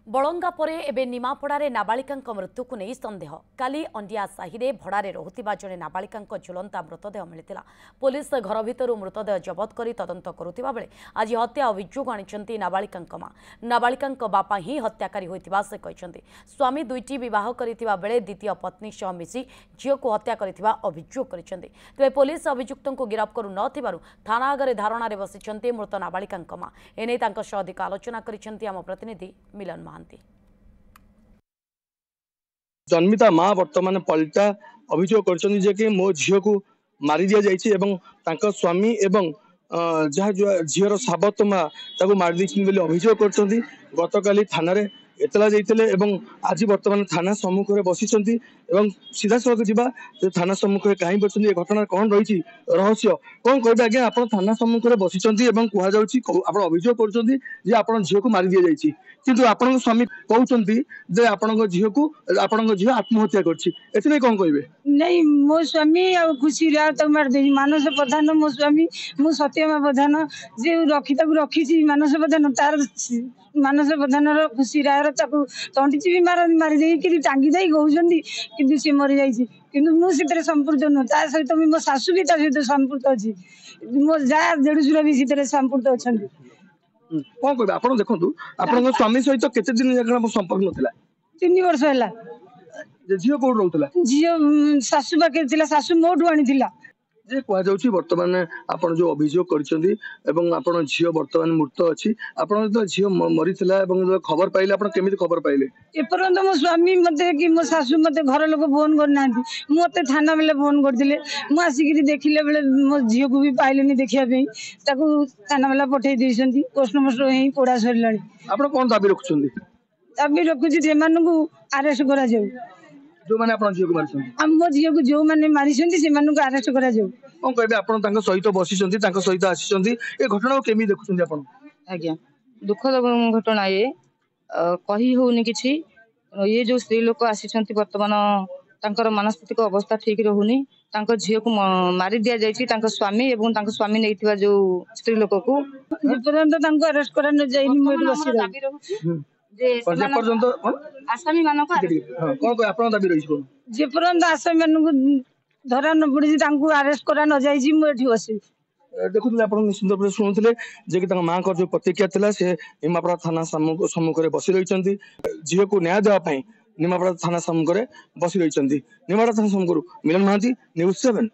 बलंगा परे एबे निमापड़ारे नाबालिकांक मृत्यु को नहीं संदेह काली अंडिया साहिरे भड़ारे रहुतिबा जणे नाबालिकांक झुलंता मृतदेह मिलिथिला। पुलिस घर भितरु मृतदेह जबत करी तदंत करुथिबा बेले आज हत्या अभियोग आनिछंती नाबालिकांक मां। नाबालिकांक बापा ही हत्याकारी होइतिबा से कहिसंती। स्वामी दुईटी विवाह करिथिबा बेले द्वितीय पत्नी सह मिसी झियो को हत्या करिथिबा अभियोग करिसंती। तबे पुलिस अभियुक्तंको गिरफ्त करू नथिबारु थाना आगरे धारणारे बसिछंती मृत नाबालिकांक मां। एने तांक सह अधिक आलोचना करिसंती आम प्रतिनिधि मिलन महांती। जन्मिता माँ वर्तमान पलटा अभियोग कर मो झील को मारी दि जाइए और स्वामी एवं जहाँ झीर साबत माँ मारी दी अभियोग कर गतकाली थाना एतला जाते आज वर्तमान थाना सम्मुख में बसी सीधा सड़क जा थाना सम्मुख में कहीं बस घटना कौन रही रहस्य कौन कहे आज्ञा आप थाना सम्मुख में बसी कहु अभियोग कर झील को मारी दि जाइए किंतु आपण स्वामी कहते आपण झील को आपण झील आत्महत्या कर कौन कहे नहीं मो स्वामी खुशी तो मारदे मानस प्रधान मो स्वामी मु सत्यमा प्रधान जे रखी रखी मानस प्रधान तार मानस प्रधान खुशी रायर तंटी भी मारी टांगी दे कहते कि सी मरी जाइए कि मुझे संपूर्ण नुह ता सहित मो शाशु भी सहित संपूर्ण अच्छी मो जा देढ़शुर भी संपूर्ण अच्छा कौन कह आप देखो आप स्वामी सहित केते दिन संपर्क नाला 3 वर्ष है झील कौट रोला झील शाशु पाखे शाशु मोटू आनी कहुच्छी बर्तमान आप जो अभियोग कर झील बर्तमान मृत अच्छी आप झील मरी खबर पाइले केमी खबर पाइले एपर्यंत मो स्वामी मत कि मो शाशु मत घर लोक फोन करना मत थाना बेले फोन करते मुसिक देखिले बेले मो झील को भी पाइले देखापी थाना बेला पठे पोस्टमास्टर ही पोड़ा सरला आप कौन दाबी रखुच्च दाबी रखुची से आरेस्ट करा जो मैंने आप झील को मारी मो झील को जो मैंने मारी से आरेस्ट करा कौन कहे आप सहित बसी सहित आसी घटना को केमी देखुं आप आज्ञा दुखद घटना ये कही होनी किछि ये जो स्त्री लोक आसी वर्तमान तांकर मानसिक अवस्था ठीक रहुनी झील को मारी दि जाइए स्वामी एवं स्वामी नहीं जो स्त्री लोक को पर्यंत अरेस्ट करा न आसामी मान जेपर्यंत आसामी मान धरा न पड़ी आरेस्ट करा न जाइए मुझे बस देखुले आप निश्चित शुणुले जे कि माँ जो प्रतिक्रिया थिला से निमापड़ा थाना सम्मुख में बसी रही झील को न्याय देवाई निमापड़ा थाना सम्मुख में बसी रही निमापड़ा थाना सम्मुख मिलन महांती न्यूज़ 7।